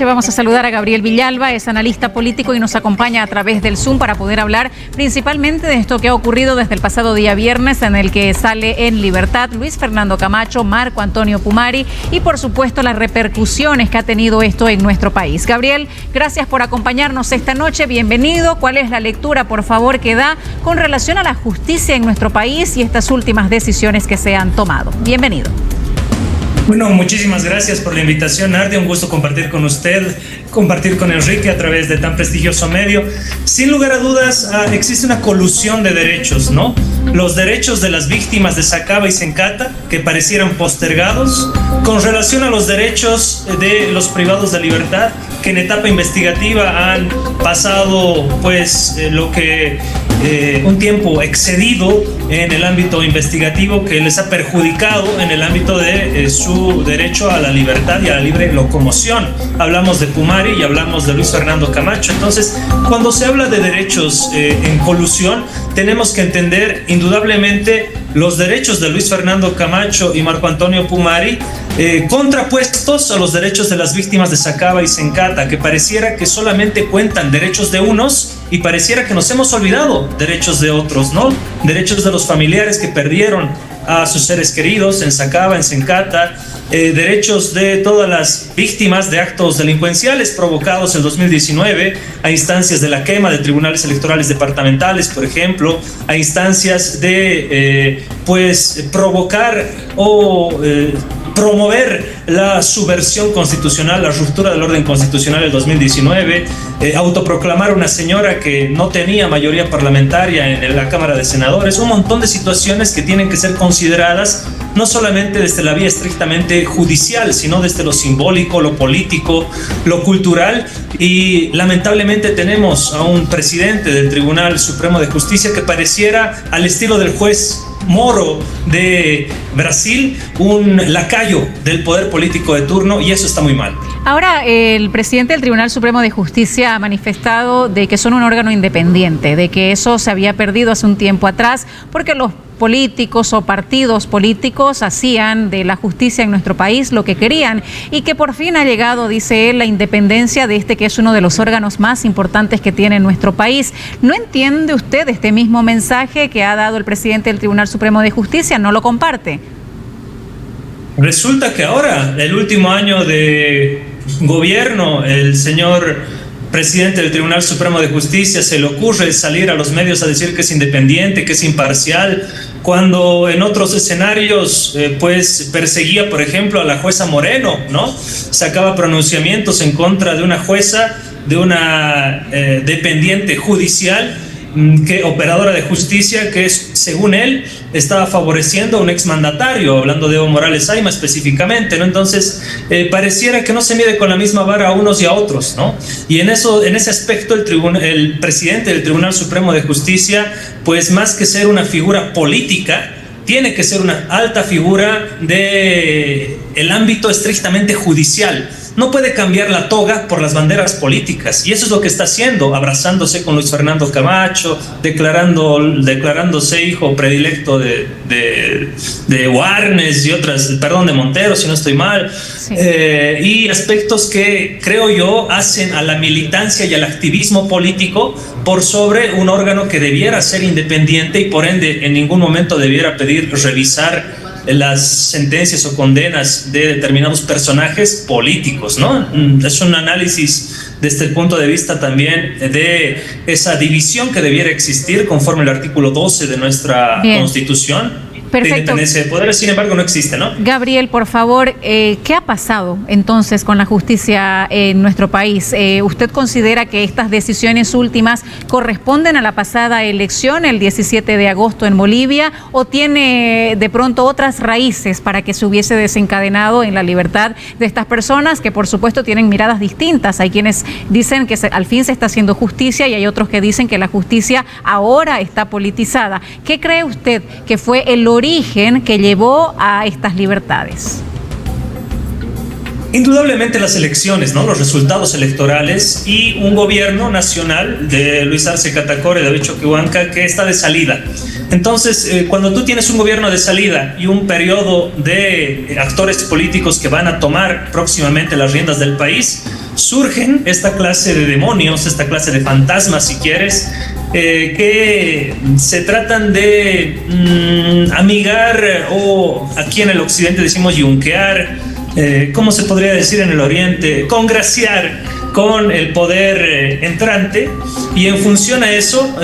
Vamos a saludar a Gabriel Villalba, es analista político y nos acompaña a través del Zoom para poder hablar principalmente de esto que ha ocurrido desde el pasado día viernes, en el que sale en libertad Luis Fernando Camacho, Marco Antonio Pumari y por supuesto las repercusiones que ha tenido esto en nuestro país. Gabriel, gracias por acompañarnos esta noche, bienvenido. ¿Cuál es la lectura, por favor, que da con relación a la justicia en nuestro país y estas últimas decisiones que se han tomado? Bienvenido. Bueno, muchísimas gracias por la invitación, Nardia. Un gusto compartir con usted, compartir con Enrique a través de tan prestigioso medio. Sin lugar a dudas, existe una colusión de derechos, ¿no? Los derechos de las víctimas de Sacaba y Sencata, que parecieran postergados, con relación a los derechos de los privados de libertad, que en etapa investigativa han pasado, pues, un tiempo excedido en el ámbito investigativo que les ha perjudicado en el ámbito de su derecho a la libertad y a la libre locomoción. Hablamos de Pumari y hablamos de Luis Fernando Camacho. Entonces, cuando se habla de derechos en colusión, tenemos que entender indudablemente los derechos de Luis Fernando Camacho y Marco Antonio Pumari contrapuestos a los derechos de las víctimas de Sacaba y Sencata, que pareciera que solamente cuentan derechos de unos y pareciera que nos hemos olvidado derechos de otros, ¿no? Derechos de los familiares que perdieron a sus seres queridos en Sacaba, en Sencata, derechos de todas las víctimas de actos delincuenciales provocados en 2019 a instancias de la quema de tribunales electorales departamentales, por ejemplo, a instancias de provocar o promover la subversión constitucional, la ruptura del orden constitucional del 2019, autoproclamar una señora que no tenía mayoría parlamentaria en la Cámara de Senadores, un montón de situaciones que tienen que ser consideradas no solamente desde la vía estrictamente judicial, sino desde lo simbólico, lo político, lo cultural, y lamentablemente tenemos a un presidente del Tribunal Supremo de Justicia que pareciera, al estilo del juez Moro de Brasil, un lacayo del poder político de turno, y eso está muy mal. Ahora, el presidente del Tribunal Supremo de Justicia ha manifestado de que son un órgano independiente, de que eso se había perdido hace un tiempo atrás, porque los políticos o partidos políticos hacían de la justicia en nuestro país lo que querían, y que por fin ha llegado, dice él, la independencia de que es uno de los órganos más importantes que tiene nuestro país. ¿No entiende usted este mismo mensaje que ha dado el presidente del Tribunal Supremo de Justicia? ¿No lo comparte? Resulta que ahora, el último año de gobierno, el señor presidente del Tribunal Supremo de Justicia se le ocurre salir a los medios a decir que es independiente, que es imparcial, cuando en otros escenarios perseguía, por ejemplo, a la jueza Moreno, ¿no? Sacaba pronunciamientos en contra de una jueza, de una dependiente judicial, operadora de justicia, que según él estaba favoreciendo a un exmandatario, hablando de Evo Morales Ayma específicamente, ¿no? Entonces pareciera que no se mide con la misma vara a unos y a otros, ¿no? Y en ese aspecto el presidente del Tribunal Supremo de Justicia, pues más que ser una figura política, tiene que ser una alta figura del ámbito estrictamente judicial. No puede cambiar la toga por las banderas políticas, y eso es lo que está haciendo, abrazándose con Luis Fernando Camacho, declarándose hijo predilecto de Warnes y otras, perdón, de Montero, si no estoy mal, sí. Y aspectos que creo yo hacen a la militancia y al activismo político por sobre un órgano que debiera ser independiente y por ende en ningún momento debiera pedir revisar las sentencias o condenas de determinados personajes políticos, ¿no? Es un análisis desde el punto de vista también de esa división que debiera existir conforme el artículo 12 de nuestra Constitución. Perfecto. De independencia de poderes, sin embargo, no existe, ¿no? Gabriel, por favor, ¿qué ha pasado entonces con la justicia en nuestro país? ¿Usted considera que estas decisiones últimas corresponden a la pasada elección, el 17 de agosto en Bolivia, o tiene de pronto otras raíces para que se hubiese desencadenado en la libertad de estas personas que, por supuesto, tienen miradas distintas? Hay quienes dicen que al fin se está haciendo justicia y hay otros que dicen que la justicia ahora está politizada. ¿Qué cree usted que fue el origen que llevó a estas libertades? Indudablemente las elecciones, ¿no? Los resultados electorales y un gobierno nacional de Luis Arce Catacora y David Choquehuanca que está de salida. Entonces, cuando tú tienes un gobierno de salida y un periodo de actores políticos que van a tomar próximamente las riendas del país, surgen esta clase de demonios, esta clase de fantasmas, si quieres, que se tratan de amigar, o aquí en el occidente decimos yunquear, ¿cómo se podría decir en el oriente? Congraciar con el poder entrante, y en función a eso,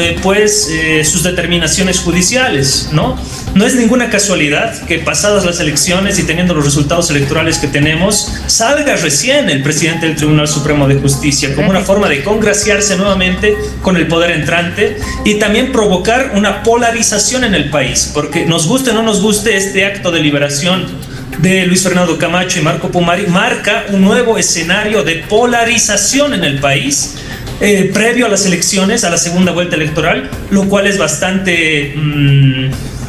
sus determinaciones judiciales, ¿no? No es ninguna casualidad que pasadas las elecciones y teniendo los resultados electorales que tenemos, salga recién el presidente del Tribunal Supremo de Justicia como una forma de congraciarse nuevamente con el poder entrante y también provocar una polarización en el país, porque nos guste o no nos guste, este acto de liberación de Luis Fernando Camacho y Marco Pumari marca un nuevo escenario de polarización en el país, previo a las elecciones, a la segunda vuelta electoral, lo cual es bastante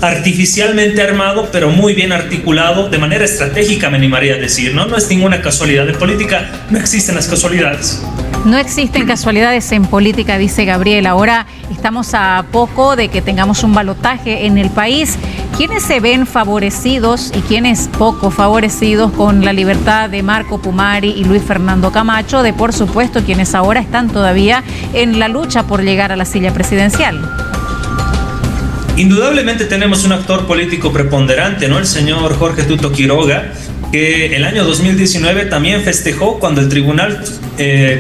artificialmente armado, pero muy bien articulado, de manera estratégica, me animaría a decir, ¿no? No es ninguna casualidad. En política no existen las casualidades. No existen casualidades en política, dice Gabriel. Ahora estamos a poco de que tengamos un balotaje en el país. ¿Quiénes se ven favorecidos y quiénes poco favorecidos con la libertad de Marco Pumari y Luis Fernando Camacho, de por supuesto quienes ahora están todavía en la lucha por llegar a la silla presidencial? Indudablemente tenemos un actor político preponderante, ¿no? El señor Jorge Tuto Quiroga, que el año 2019 también festejó cuando el Tribunal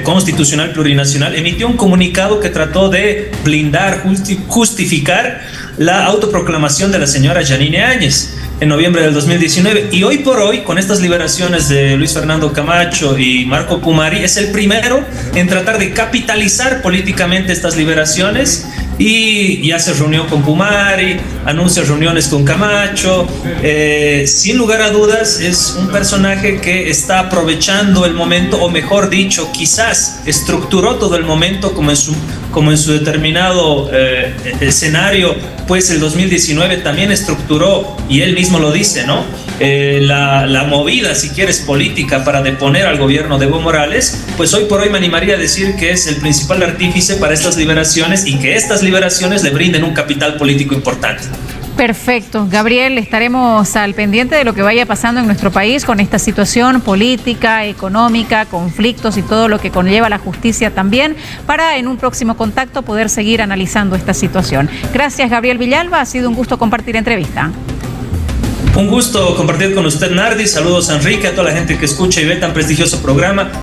Constitucional Plurinacional emitió un comunicado que trató de blindar, justificar la autoproclamación de la señora Yanine Áñez en noviembre del 2019. Y hoy por hoy, con estas liberaciones de Luis Fernando Camacho y Marco Pumari, es el primero en tratar de capitalizar políticamente estas liberaciones, y ya se reunió con Pumari, anuncia reuniones con Camacho. Sin lugar a dudas es un personaje que está aprovechando el momento, o mejor dicho, quizás estructuró todo el momento como en su determinado escenario, pues el 2019 también estructuró, y él mismo lo dice, ¿no? La movida, si quieres, política para deponer al gobierno de Evo Morales, pues hoy por hoy me animaría a decir que es el principal artífice para estas liberaciones, y que estas liberaciones le brinden un capital político importante. Perfecto. Gabriel, estaremos al pendiente de lo que vaya pasando en nuestro país con esta situación política, económica, conflictos y todo lo que conlleva la justicia también, para en un próximo contacto poder seguir analizando esta situación. Gracias, Gabriel Villalba. Ha sido un gusto compartir entrevista. Un gusto compartir con usted, Nardi. Saludos a Enrique, a toda la gente que escucha y ve tan prestigioso programa.